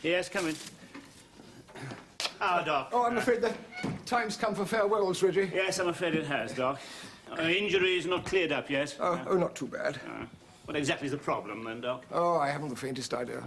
Yes, come in. Ah, Doc. Oh, I'm afraid the time's come for farewells, Reggie. Yes, I'm afraid it has, Doc. Injury's not cleared up yet. Oh, not too bad. What exactly is the problem, then, Doc? Oh, I haven't the faintest idea.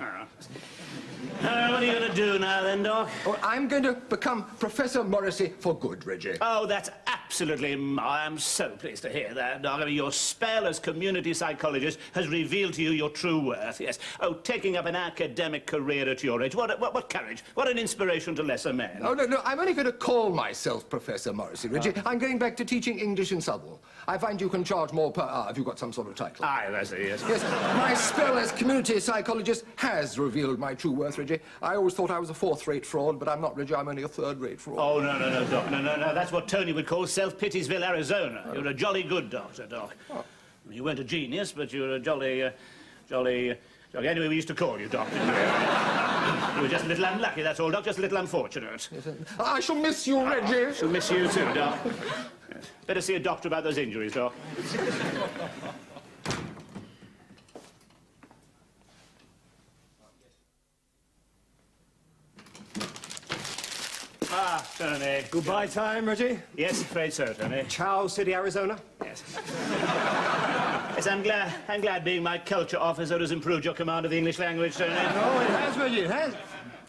What are you going to do now, then, Doc? Oh, I'm going to become Professor Morrissey for good, Reggie. Oh, that's absolutely... I am so pleased to hear that, Doc. I mean, your spell as community psychologist has revealed to you your true worth, yes. Oh, taking up an academic career at your age. What courage. What an inspiration to lesser men. Oh, no, I'm only going to call myself Professor Morrissey, Reggie. I'm going back to teaching English in Southwell. I find you can charge more per hour if you've got some sort of title. Aye, that's it, yes. Yes, my spell as community psychologist has revealed my true worth, Reggie. I always thought I was a fourth-rate fraud, but I'm not, Reggie. I'm only a third-rate fraud. Oh, no, Doc. No. That's what Tony would call self-Pity'sville, Arizona. Oh. You're a jolly good doctor, Doc. Oh. You weren't a genius, but you were a jolly... Anyway, we used to call you Doc, didn't we? You were just a little unlucky, that's all, Doc. Just a little unfortunate. Yes, I shall miss you, Reggie. I shall miss you too, Doc. Yes. Better see a doctor about those injuries, Doc. Ah, Tony. Goodbye time, Reggie? Yes, afraid so, Tony. Charles City, Arizona? Yes. Yes, I'm glad being my culture officer has improved your command of the English language, Tony. Oh, it has, Reggie, it has.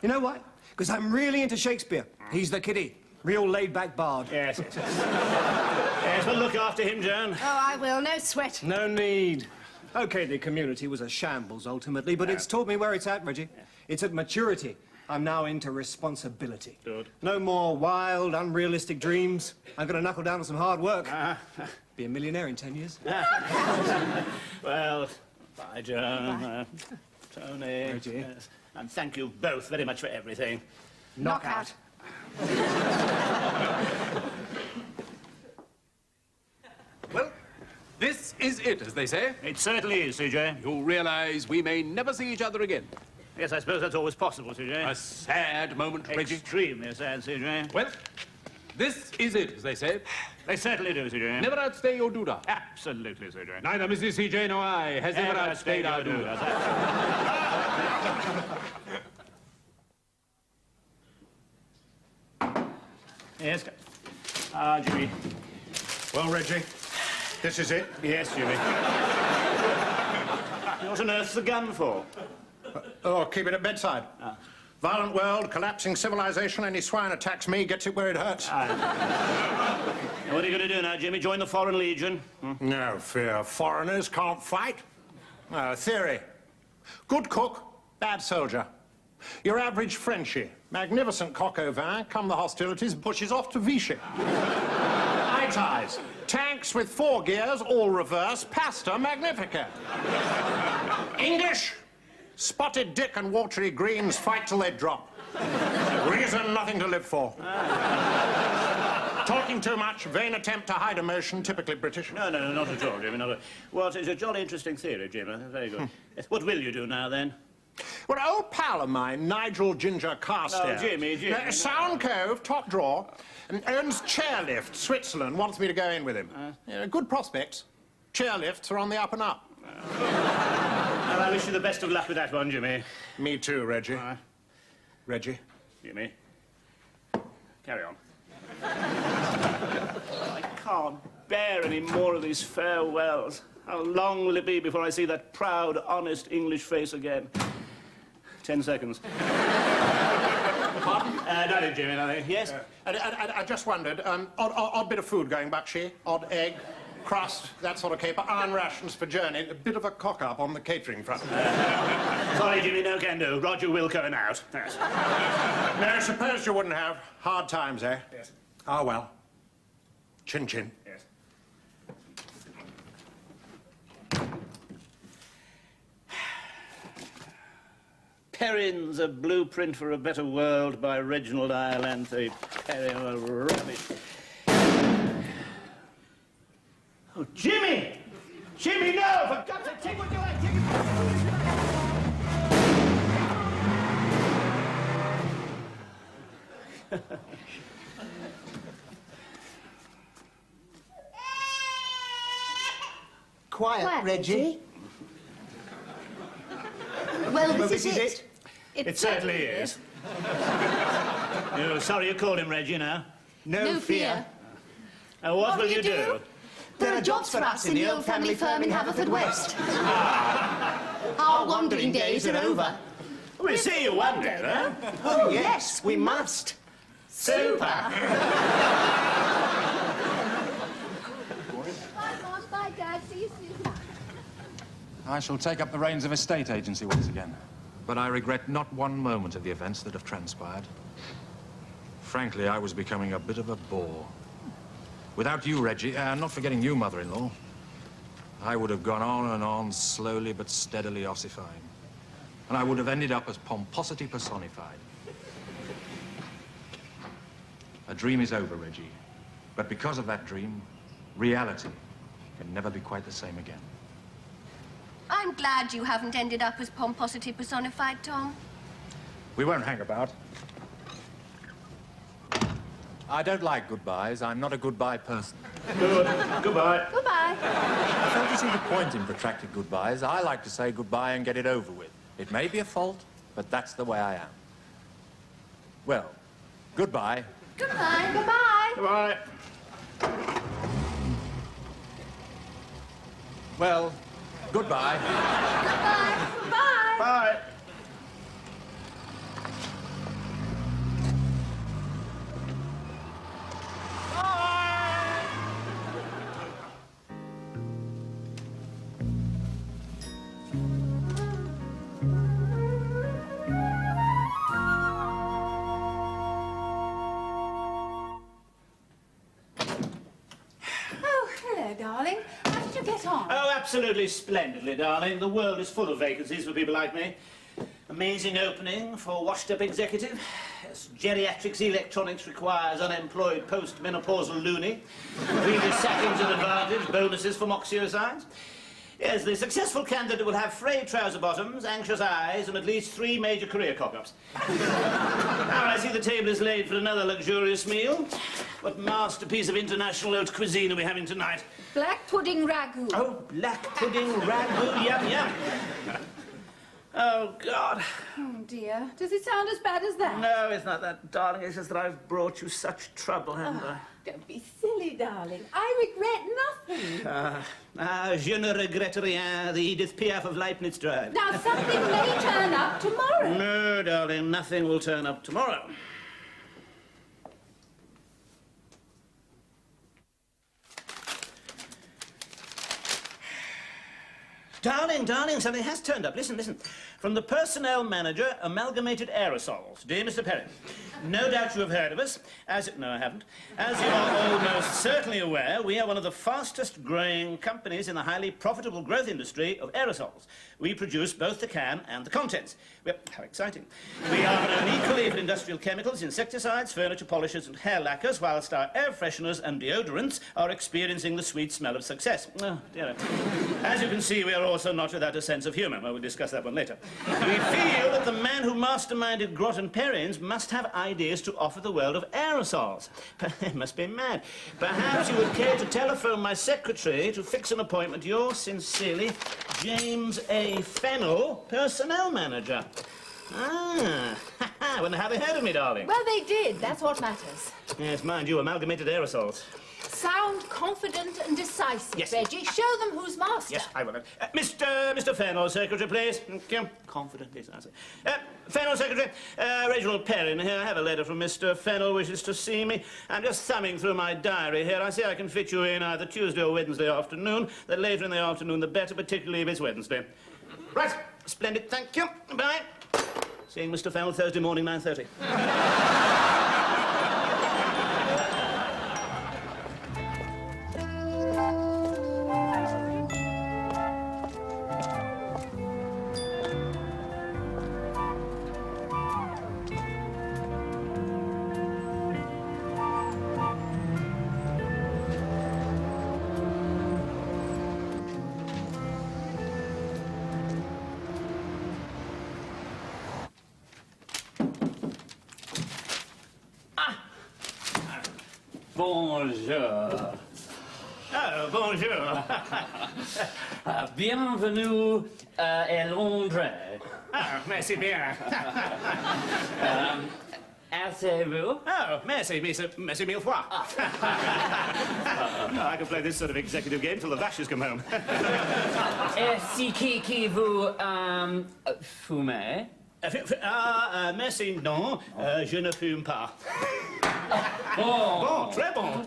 You know why? Because I'm really into Shakespeare. He's the kiddie. Real laid-back bard. Yes. Yes, well, look after him, Joan. Oh, I will. No sweat. No need. OK, the community was a shambles, ultimately, but it's taught me where it's at, Reggie. It's at maturity. I'm now into responsibility. Good. No more wild, unrealistic dreams. I'm going to knuckle down on some hard work. Be a millionaire in 10 years. Well, bye, Joan. Tony. Reggie. Yes. And thank you both very much for everything. Knockout. Well, this is it, as they say. It certainly is, CJ. You'll realize we may never see each other again. Yes, I suppose that's always possible, CJ. A sad moment, Reggie. Extremely sad, CJ. Well, this is it, as they say. They certainly do, CJ. Never outstay your doodah. Absolutely, CJ. Neither Mrs. CJ nor I has ever outstayed our doodah. Yes. Ah, Jimmy. Well, Reggie, this is it? Yes, Jimmy. What on earth's the gun for? Oh, keep it at bedside. Violent world, collapsing civilization, any swine attacks me, gets it where it hurts. What are you going to do now, Jimmy? Join the Foreign Legion? No fear, foreigners can't fight. Theory. Good cook, bad soldier. Your average Frenchie, magnificent coq au vin, come the hostilities, pushes off to Vichy. High ties, tanks with 4 gears, all reverse, pasta magnifica. English, spotted dick and watery greens fight till they drop. Reason, nothing to live for. Talking too much, vain attempt to hide emotion, typically British. No, not at all, Jimmy, not at all. Well, it's a jolly interesting theory, Jimmy. Very good. Yes, what will you do now, then? Well, an old pal of mine, Nigel Ginger Carstairs. Oh, Jimmy. Sound Cove, top drawer, and owns Chairlift, Switzerland, wants me to go in with him. Good prospects. Chairlifts are on the up and up. Well, I wish you the best of luck with that one, Jimmy. Me too, Reggie. Reggie. Jimmy. Carry on. I can't bear any more of these farewells. How long will it be before I see that proud, honest English face again? 10 seconds. Pardon? Nothing, Jimmy, nothing. Yes? I just wondered, odd bit of food going Bakshi, odd egg, crust, that sort of caper, iron rations for journey, a bit of a cock-up on the catering front. Sorry, Jimmy, no can do. Roger Wilco and out. Yes. No, suppose you wouldn't have. Hard times, eh? Yes. Ah, well. Chin-chin. Yes. Perrins, A Blueprint for a Better World by Reginald Perin. Oh, rubbish. Oh, Jimmy! Jimmy, no! For God's sake, take what you like, take it. Quiet, Reggie. Well, this is it. It certainly is. You're sorry you called him Reggie now. No fear. And what will you do? There are jobs for us in the old family firm in Haverfordwest. Our wandering days are over. We see you one day, huh? Oh, yes, we must. Super! Bye, Mom. Bye, Dad. See you soon. I shall take up the reins of a state agency once again. But I regret not one moment of the events that have transpired. Frankly, I was becoming a bit of a bore. Without you, Reggie, and not forgetting you, mother-in-law, I would have gone on and on, slowly but steadily ossifying. And I would have ended up as pomposity personified. A dream is over, Reggie. But because of that dream, reality can never be quite the same again. I'm glad you haven't ended up as pomposity personified, Tom. We won't hang about. I don't like goodbyes. I'm not a goodbye person. Good. Goodbye. Goodbye. I fail to see the point in protracted goodbyes. I like to say goodbye and get it over with. It may be a fault, but that's the way I am. Well, goodbye. Goodbye. Goodbye. Goodbye. Well, goodbye. Goodbye. Bye. Bye. Oh, hello, darling. How did you get on? Oh, absolutely splendidly, darling. The world is full of vacancies for people like me. Amazing opening for washed-up executive. Yes, geriatrics electronics requires unemployed post-menopausal loony. Previous sackings an advantage, bonuses for moxiocydes. Yes, the successful candidate will have frayed trouser bottoms, anxious eyes, and at least 3 major career cock-ups. Now I see the table is laid for another luxurious meal. What masterpiece of international haute cuisine are we having tonight? Black pudding ragu. Oh, black pudding ragu, yum, yum. Oh, God. Oh, dear. Does it sound as bad as that? No, it's not that, darling. It's just that I've brought you such trouble, haven't I? Don't be silly, darling. I regret nothing. Je ne regrette rien, the Edith Piaf of Leibniz Drive. Now, something may turn up tomorrow. No, darling, nothing will turn up tomorrow. Darling, something has turned up. Listen. From the personnel manager, Amalgamated Aerosols. Dear Mr. Perrin, no doubt you have heard of us. No, I haven't. As you are almost certainly aware, we are one of the fastest growing companies in the highly profitable growth industry of aerosols. We produce both the can and the contents. How exciting. We are known equally for industrial chemicals, insecticides, furniture polishers and hair lacquers, whilst our air fresheners and deodorants are experiencing the sweet smell of success. Oh, dear. As you can see, we are also not without a sense of humour. Well, we'll discuss that one later. We feel that the man who masterminded Grot and Perrins must have ideas to offer the world of aerosols. It must be mad. Perhaps you would care to telephone my secretary to fix an appointment. Yours sincerely, James A. Fennell, personnel manager. Ah, wonder how they heard of me, darling. Well, they did. That's what matters. Yes, mind you, Amalgamated Aerosols. Sound confident and decisive, Yes. Reggie. Show them who's master. Yes, I will. Mr. Fennell, secretary, please. Thank you. Confident, decisive. Fennell, secretary. Reginald Perin here. I have a letter from Mr. Fennell, wishes to see me. I'm just thumbing through my diary here. I see I can fit you in either Tuesday or Wednesday afternoon. The later in the afternoon, the better, particularly if it's Wednesday. Right. Splendid. Thank you. Bye. Seeing Mr. Fennell Thursday morning, 9:30. Bonjour. Oh, bonjour. Bienvenue à Londres. Oh, merci bien. Asseyez-vous. Oh, merci mille fois. I can play this sort of executive game till the Vashes come home. Si qui vous fumez? Merci, non, je ne fume pas. Bon. Bon, très bon.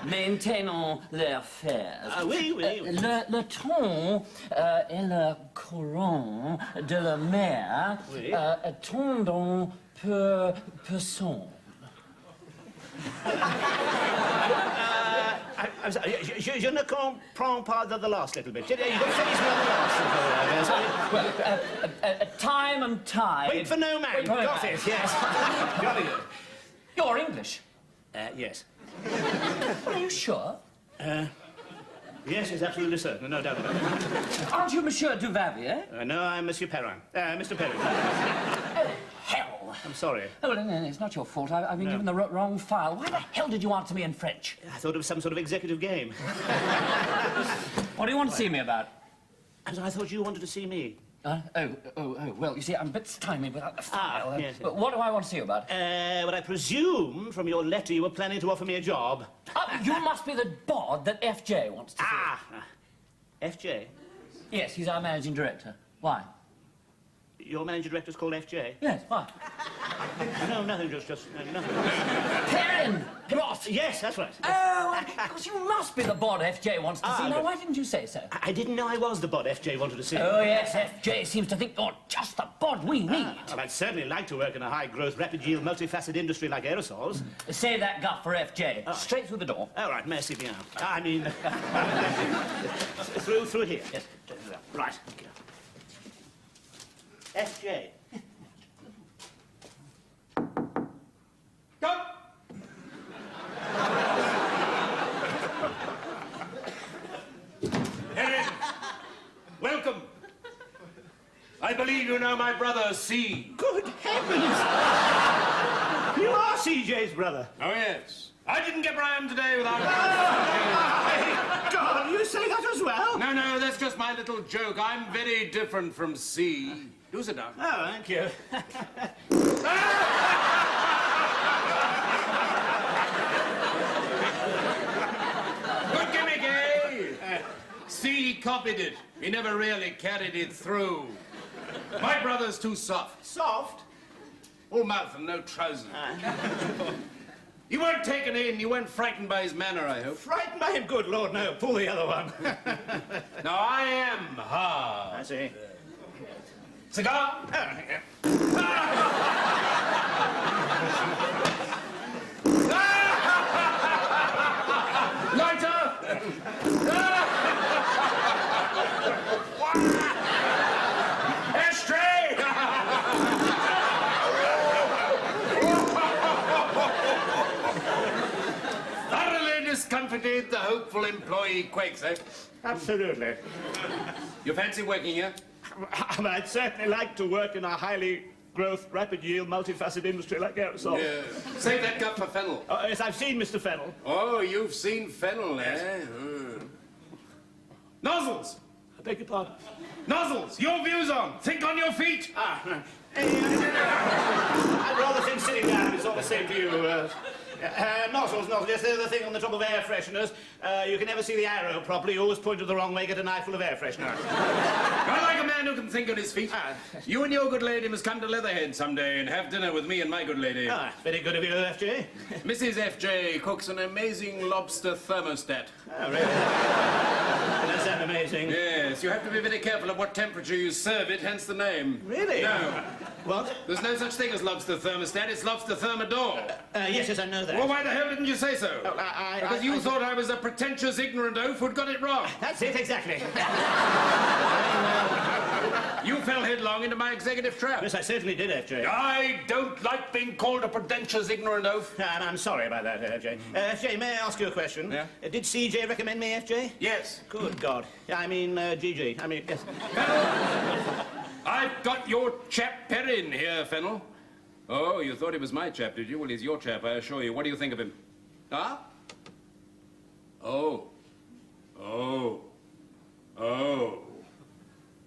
Maintenant les faire. Ah, oui. Le ton et le courant de la mer Oui. tendent peu son. I'm sorry, je ne comprends pas the last little bit. You got to finish me on the last little bit. Time and tide. Wait for no man. Got it, yes. Jolly good. You're English. Yes. Are you sure? Yes, it's absolutely certain, no doubt about it. Aren't you Monsieur Duvavier? No, I'm Monsieur Perrin. Mr. Perrin. Oh, hell. I'm sorry. Oh, well, no, it's not your fault. I've been given the wrong file. Why the hell did you answer me in French? I thought it was some sort of executive game. What do you want to see me about? And I thought you wanted to see me. Well, you see, I'm a bit stymied without the file. Yes. But what do I want to see you about? But I presume from your letter you were planning to offer me a job. You must be the bod that FJ wants to see. FJ? Yes, he's our managing director. Why? Your managing director's called FJ? Yes, why? No, nothing, just nothing. Perrin! What? Yes, that's right. Oh, of course, you must be the bod FJ wants to see. Now, but- why didn't you say so? I didn't know I was the bod FJ wanted to see. Oh, yes, FJ seems to think you're just the bod we need. Well, I'd certainly like to work in a high-growth, rapid-yield, multifaceted industry like aerosols. Say that guff for FJ. Straight through the door. All right, merci bien. I mean, through here. Yes. Right. FJ. Go! Perrin, welcome. I believe you know my brother, C. Good heavens! You are CJ's brother. Oh, yes. I didn't get where I am today without... My God, you say that as well? No, that's just my little joke. I'm very different from C. Do sit down. Oh, thank you. Good gimmick, eh? C copied it. He never really carried it through. My brother's too soft. Soft? All mouth and no trousers. You weren't taken in. You weren't frightened by his manner, I hope. Frightened by him? Good Lord, no. Pull the other one. No, I am hard. I see. Cigar? Lighter? Ashtray? Thoroughly discomfited, the hopeful employee quakes, eh? Absolutely. You fancy working here? I'd certainly like to work in a highly growth, rapid yield, multifaceted industry like aerosol. Yeah. Save that gut for Fennel. Yes, I've seen Mr. Fennel. Oh, you've seen Fennel, eh? Nozzles! I beg your pardon. Nozzles! Your views on! Think on your feet! I'd rather think sitting down. It's all the same to you. Nozzles, yes, they're the thing on the top of air fresheners. You can never see the arrow properly. You always point it the wrong way, get a knife full of air freshener. I like a man who can think on his feet. You and your good lady must come to Leatherhead someday and have dinner with me and my good lady. Very good of you, FJ. Mrs. FJ cooks an amazing lobster thermostat. Oh, really? That sounds amazing. Yes, you have to be very careful at what temperature you serve it, hence the name. Really? No. What? There's no such thing as lobster thermostat, it's lobster thermidor. Yes, I know that. Well, why the hell didn't you say so? Oh, Because you thought I was a pretentious, ignorant oaf who'd got it wrong. That's it, exactly. You fell headlong into my executive trap. Yes, I certainly did, FJ. I don't like being called a pretentious, ignorant oaf. And I'm sorry about that, FJ. FJ, may I ask you a question? Yeah? Did CJ recommend me, FJ? Yes. Good God. I mean, GG. I mean, yes. Fennel, I've got your chap Perrin here, Fennel. Oh, you thought he was my chap, did you? Well, he's your chap, I assure you. What do you think of him? Huh? Oh. Oh. Oh.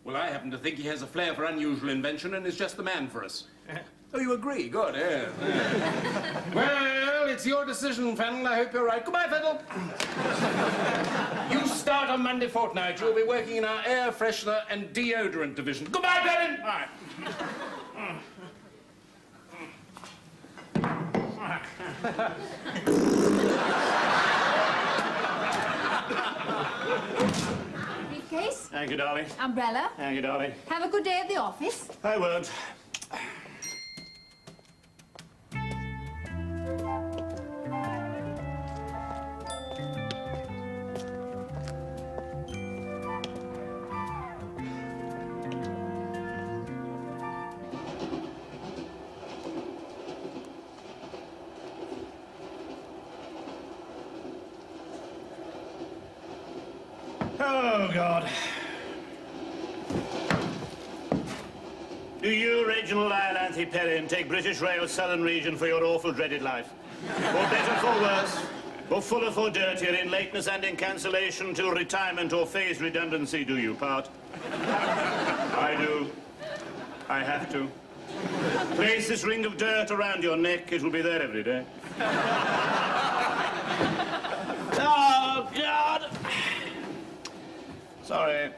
Well, I happen to think he has a flair for unusual invention and is just the man for us. Oh, you agree? Good, yeah. Well, it's your decision, Fennel. I hope you're right. Goodbye, Fennel. You start on Monday fortnight. You'll be working in our air freshener and deodorant division. Goodbye, Perrin. Bye. Briefcase, Thank you, darling. umbrella. Thank you, darling. Have a good day at the office. I won't. Oh, God. Do you, Reginald Perin, take British Rail's southern region for your awful dreaded life? For better, for worse, for fuller, for dirtier, in lateness and in cancellation, till retirement or phased redundancy, do you part? I do. I have to. Place this ring of dirt around your neck, it will be there every day. Oh, God! Sorry.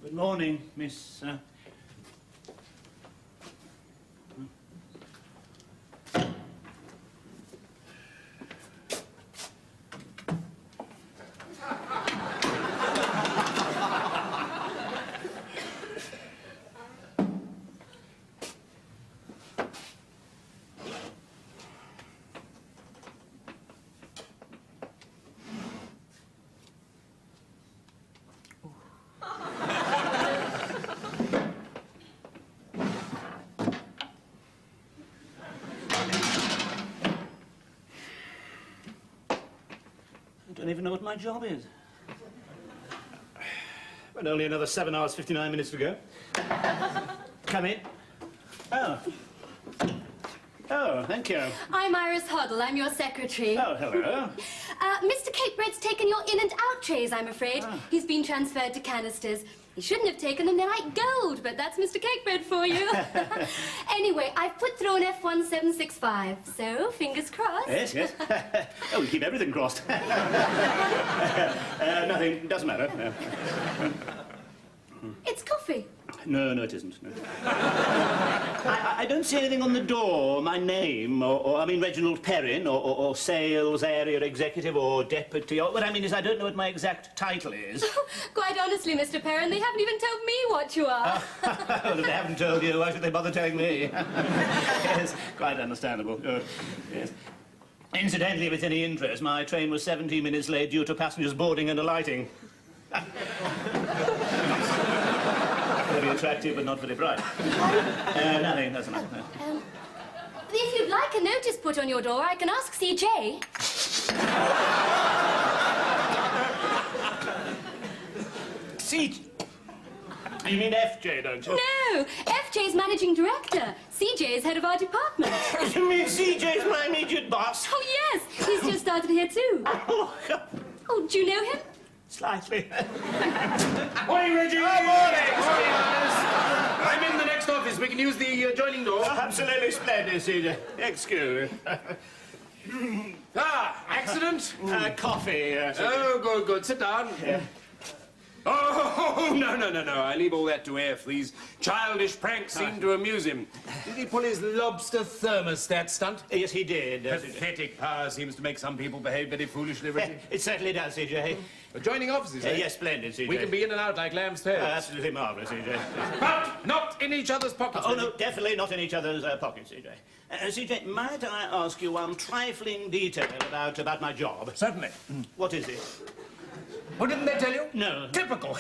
Good morning, Miss... I don't even know what my job is. But only another 7 hours, 59 minutes to go. Come in. Oh. Oh, thank you. I'm Iris Hoddle. I'm your secretary. Oh, hello. Mr. Capebread's taken your in and out trays, I'm afraid. He's been transferred to canisters. He shouldn't have taken them. They're like gold, but that's Mr. Capebread for you. Anyway, I've put through an F1765, so fingers crossed. Yes, yes. Oh, we keep everything crossed. Nothing, doesn't matter. It's coffee. No, no, it isn't. No. I don't see anything on the door, my name, or I mean, Reginald Perin, or sales area executive, or deputy, or what I mean is I don't know what my exact title is. Quite honestly, Mr. Perrin, they haven't even told me what you are. Well, if they haven't told you, why should they bother telling me? Yes, quite understandable. Yes. Incidentally, if it's any interest, my train was 17 minutes late due to passengers boarding and alighting. Very attractive, but not very bright. Nothing, that's enough. No. If you'd like a notice put on your door, I can ask CJ. CJ? You mean FJ, don't you? No, FJ's managing director. CJ is head of our department. You mean CJ's my immediate boss? Oh, yes, he's just started here too. Oh, do you know him? Slightly. Morning, Reggie. Oh, morning. I'm in the next office. We can use the adjoining door. Absolutely splendid, CJ. Excuse me. Accident? Coffee. Oh, good, good. Sit down. Yeah. Oh, no. I leave all that to F. These childish pranks seem to amuse him. Did he pull his lobster thermostat stunt? Yes, he did. Pathetic power seems to make some people behave very foolishly, Reggie. It certainly does, CJ. Adjoining offices, eh? Yes, splendid, CJ. We can be in and out like lamb's tails. Absolutely marvellous, CJ. But not in each other's pockets. Oh, no, definitely not in each other's pockets, CJ. CJ, might I ask you one trifling detail about my job? Certainly. What is it? Oh, didn't they tell you? No. Typical.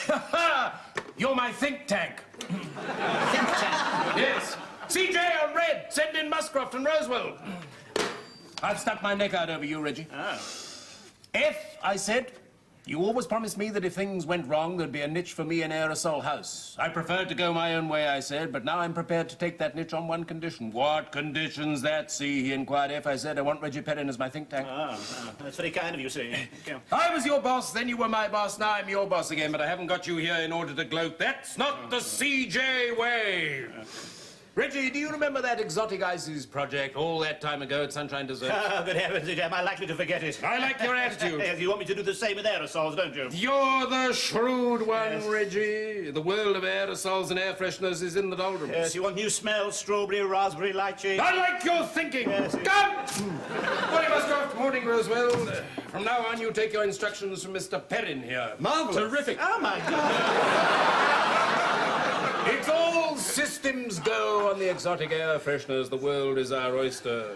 You're my think tank. Think tank? Yes. CJ on red. Send in Muscroft and Roswell. I've stuck my neck out over you, Reggie. Oh. F, I said. You always promised me that if things went wrong, there'd be a niche for me in Aerosol House. I preferred to go my own way, I said, but now I'm prepared to take that niche on one condition. What condition's that, see? He inquired if I said I want Reggie Perin as my think tank. That's very kind of you, sir. Yeah. I was your boss, then you were my boss, now I'm your boss again, but I haven't got you here in order to gloat. That's not the CJ way. Reggie, do you remember that exotic ices project all that time ago at Sunshine Dessert? Oh, good heavens, am I likely to forget it? I like your attitude. Yes, you want me to do the same with aerosols, don't you? You're the shrewd one, Reggie. The world of aerosols and air fresheners is in the doldrums. Yes, you want new smells, strawberry, raspberry, lychee. I like your thinking. Yes, Come! Well, you must go off to morning, Roosevelt. From now on, you take your instructions from Mr. Perrin here. Marvelous. Terrific. Oh, my God. It's all systems go on the exotic air fresheners. The world is our oyster.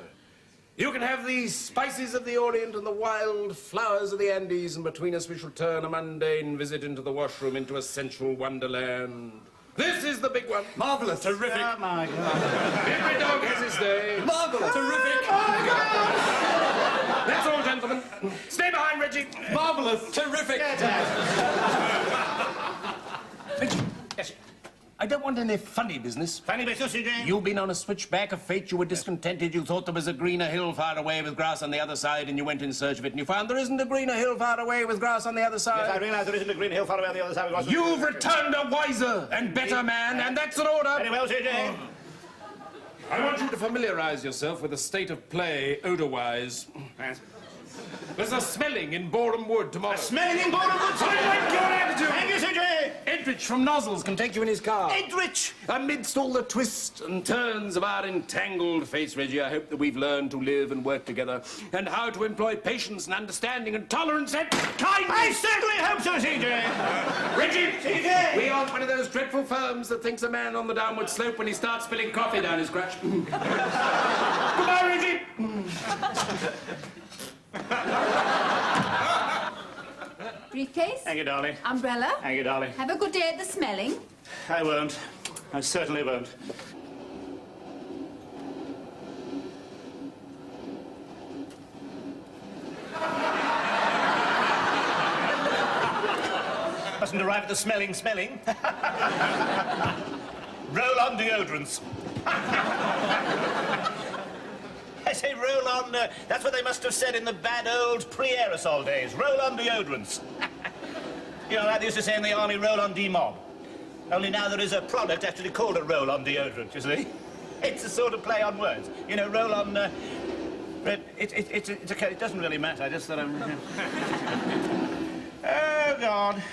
You can have the spices of the Orient and the wild flowers of the Andes, and between us we shall turn a mundane visit into the washroom into a sensual wonderland. This is the big one. Marvelous. Terrific. Oh, my God. Every dog has his day. Marvelous. Terrific. That's all, gentlemen. Stay behind, Reggie. Marvelous. Terrific. Reggie. Yes. I don't want any funny business. Funny business, CJ? You've been on a switchback of fate. You were discontented. You thought there was a greener hill far away with grass on the other side, and you went in search of it, and you found there isn't a greener hill far away with grass on the other side. Yes, I realise there isn't a green hill far away on the other side. You've returned a wiser and better man, and that's an order. Very well, CJ. I want you to familiarize yourself with the state of play, odor-wise. Yes. There's a smelling in Boreham Wood tomorrow. Smelling in Boreham Wood, I like your attitude. Thank you, CJ. Edrich from Nozzles can take you in his car. Edrich. Amidst all the twists and turns of our entangled face, Reggie, I hope that we've learned to live and work together, and how to employ patience and understanding and tolerance and kindness. I certainly hope so, CJ. Reggie! CJ! We aren't one of those dreadful firms that thinks a man on the downward slope when he starts spilling coffee down his crotch. Goodbye, Reggie! Briefcase? Thank you, darling. Umbrella? Thank you, darling. Have a good day at the smelling. I won't. I certainly won't. Mustn't arrive at the smelling. Roll on deodorants. I say roll on, that's what they must have said in the bad old pre-aerosol days. Roll on deodorants. You know, like they used to say in the army, roll on D-mob. Only now there is a product actually called a roll on deodorant, you see. It's a sort of play on words. You know, roll on, but it's okay, it doesn't really matter, I just thought Oh, God.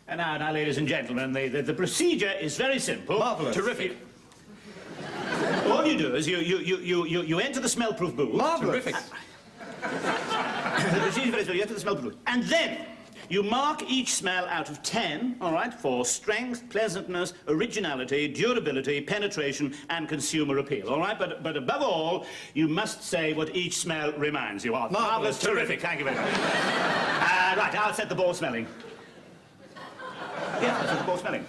And now, ladies and gentlemen, the procedure is very simple. Marvelous. Terrific. All you do is you enter the smell-proof booth. Marvelous. Terrific. The procedure is very simple. You enter the smell-proof booth. And then you mark each smell out of 10, all right, for strength, pleasantness, originality, durability, penetration, and consumer appeal, all right? But above all, you must say what each smell reminds you of. Marvelous. Terrific. Thank you very much. Right, I'll set the ball smelling. Yeah, I'll set the ball smelling.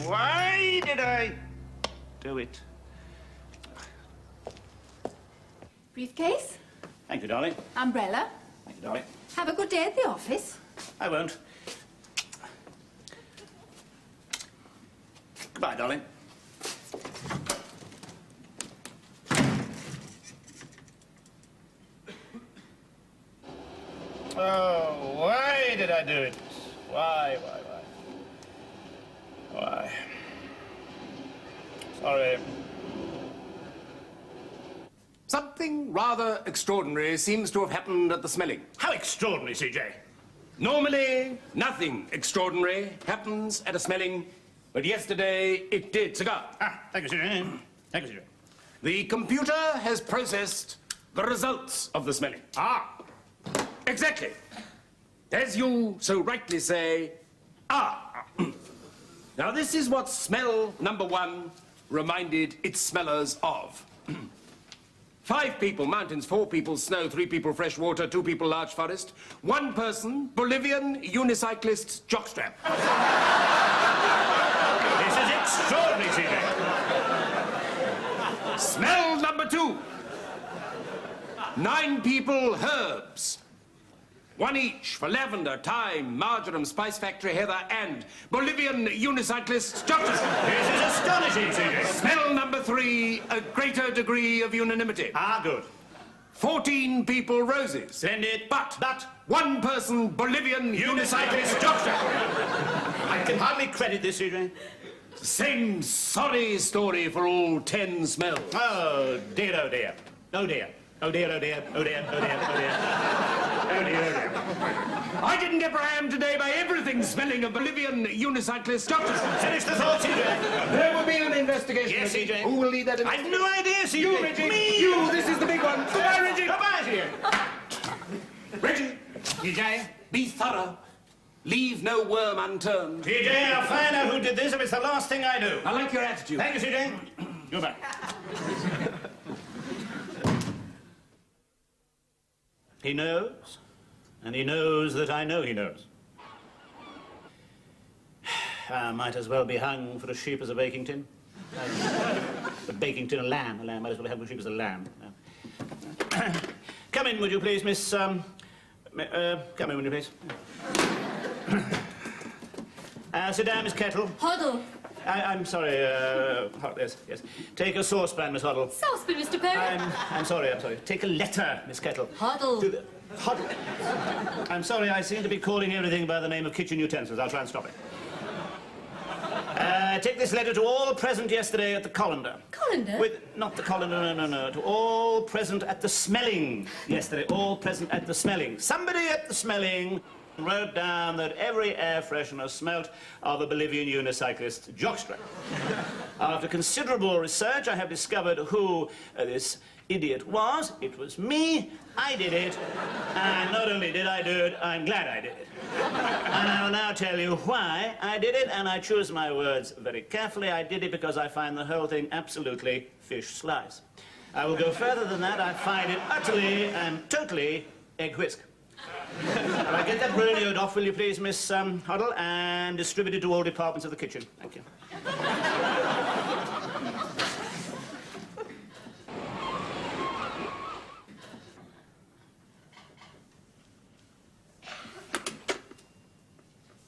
Why did I do it? Briefcase? Thank you, darling. Umbrella? Thank you, darling. Have a good day at the office. I won't. Goodbye, darling. Oh, why did I do it? Why? Sorry. Something rather extraordinary seems to have happened at the smelling. How extraordinary, CJ. Normally, nothing extraordinary happens at a smelling, but yesterday it did. Cigar. Thank you, CJ. Thank you, CJ. The computer has processed the results of the smelling. Exactly. As you so rightly say, Now, this is what smell number 1 reminded its smellers of. 5 people, mountains, 4 people, snow, 3 people, fresh water, 2 people, large forest, 1 person, Bolivian, Unicyclist, Jockstrap. This is extraordinary, CJ. Smell number 2. 9 people, herbs. 1 each for lavender, thyme, marjoram, spice factory, heather, and Bolivian unicyclist Jockstrap. This is astonishing, CJ. Smell number 3, a greater degree of unanimity. Good. 14 people, roses. Splendid. But 1 person, Bolivian Unicyclist Jockstrap. I can hardly credit this, CJ. Same sorry story for all 10 smells. Oh, dear, oh, dear. Oh, dear. Oh, dear, oh, dear. Oh, dear, oh, dear, oh, dear. Oh, dear, oh, dear. I didn't get rammed today by everything smelling of Bolivian unicyclist Jockstrap. Finish the thought, CJ. There will be an investigation. Yes, Reggie. CJ. Who will lead that I've investigation? no idea, CJ. You, Reggie. Me. You, this is the big one. Goodbye, Reggie. Goodbye, CJ. Reggie, CJ. be thorough. Leave no worm unturned. CJ, I'll find out who did this if it's the last thing I do. I like your attitude. Thank you, CJ. Goodbye. He knows, and he knows that I know he knows. I might as well be hung for a sheep as a baking tin. A baking tin, a lamb. Might as well be hung for a sheep as a lamb. Come in, would you please, Miss... come in, would you please? Sit down, Miss Kettle. Hoddle. I'm sorry, yes. Take a saucepan, Miss Hoddle. Saucepan, Mr. Perrin. I'm sorry. Take a letter, Miss Kettle. Hoddle. Hoddle. I'm sorry, I seem to be calling everything by the name of kitchen utensils. I'll try and stop it. Take this letter to all present yesterday at the colander. Colander? Not the colander, no. To all present at the smelling yesterday. All present at the smelling. Somebody at the smelling wrote down that every air freshener smelt of a Bolivian unicyclist Jockstrap. After considerable research, I have discovered who this idiot was. It was me. I did it. And not only did I do it, I'm glad I did it. And I will now tell you why I did it, and I choose my words very carefully. I did it because I find the whole thing absolutely fish slice. I will go further than that. I find it utterly and totally egg whisk. Will I get that radioed off, will you please, Miss Hoddle, and distribute it to all departments of the kitchen. Thank you.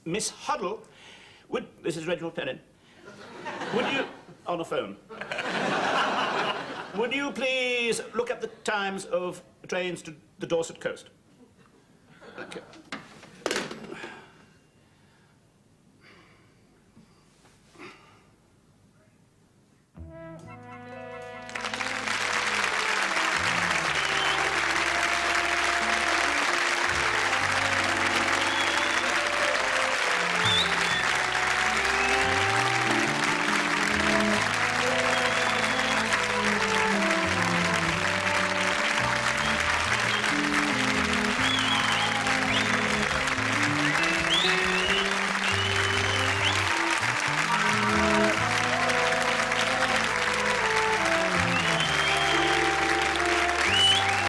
Miss Hoddle, this is Reginald Perin. Would you, on the phone, would you please look up the times of trains to the Dorset coast? Okay.